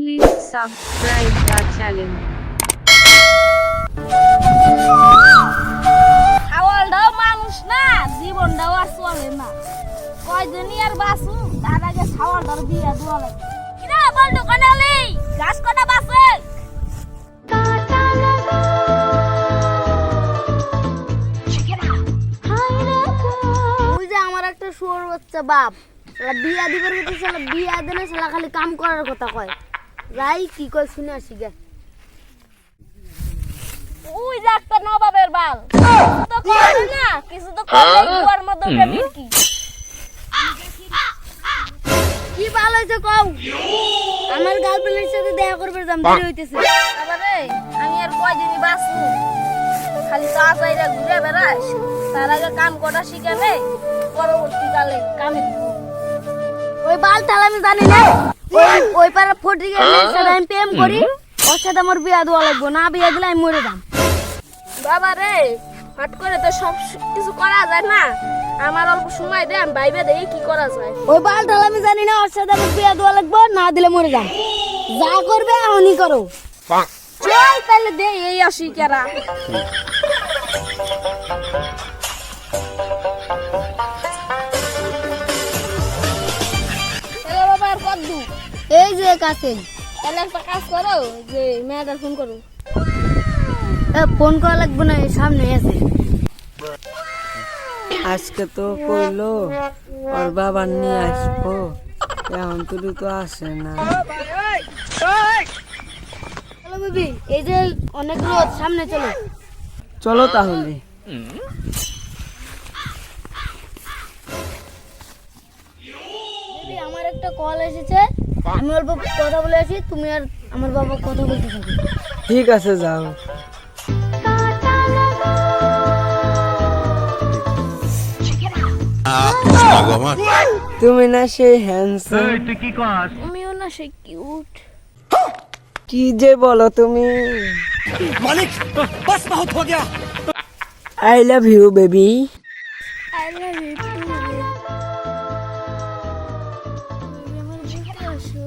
Please subscribe our channel. হাওয়ালটাও মানুষ না, জীবনটাও আর চলে না। কয়দিনই আর বাঁচু, তার আগে হাওয়ালটার বিয়া দেওয়া লাগে। কিনা বল দোকানে এলি, গাছ কটা বাঁচে? ওই যে আমার একটা শুয়োর বাচ্চা বাপ, শালা বিয়া দিবার মতো শালা বিয়া দিলে শালা খালি কাম করার কথা কয়। যাই কি কয় শুনে আসি গে। ওই যে একটা নবাবের বাল, কিছু তো করে না, কিছু তো করে কুয়ার মধ্যে উঠে কি কি বাল হইছে কও? আমার গার্লফ্রেন্ডের সাথে দেখা করবে যাম বের হইতেছে। আরে আমি আর কয়দিনই বাঁচু, খালি চা চাইরা ঘুরে বেড়াস, তার আগে কাম করা শিখে নে, পরবর্তীকালে কামে দিব। ওই বাল তাহলে আমি জানি না, ওই পাড়া ফটি গেলে সাথে আমি প্রেম করি, ওর সাথে আমার বিয়া দেওয়া লাগবো, না বিয়া দিলে আমি মরে যাম। বাবা রে, হট করে তো সব কিছু করা যায় না, আমার অল্প সময় দে, আমি ভাইবে দেখি কি করা যায়। ওই বাল তাহলে আমি জানি না, ওর সাথে আমার বিয়া দেওয়া লাগবো, না দিলে মরে যাম। যা করবে এমনই করো। চল তাহলে দে, এই আসি কেরা। হ্যালো বাবা, আর কত দূর? এই যে কাছে। তাহলে একটা কাজ করো, যে মেয়েটার ফোন করো। ফোন করা লাগবে না, সামনে আছে। আজকে তো কইলো ওর বাবা নিয়ে আসবো, এখন তুই তো আসে না। হ্যালো বেবি, এই যে অনেক রোদ, সামনে চলো। চলো তাহলে। বেবি, আমার একটা কল এসেছে, আমি অল্প কথা বলে আসি, তুমি আর আমার বাবা কথা বলতে থাকো। ঠিক আছে, যাও। তুমি না সেই হ্যান্ডসাম, তুমিও না সে কিউট। কি যে বলো তুমি। I love you baby. I love you too. আমার দেখতে আসো।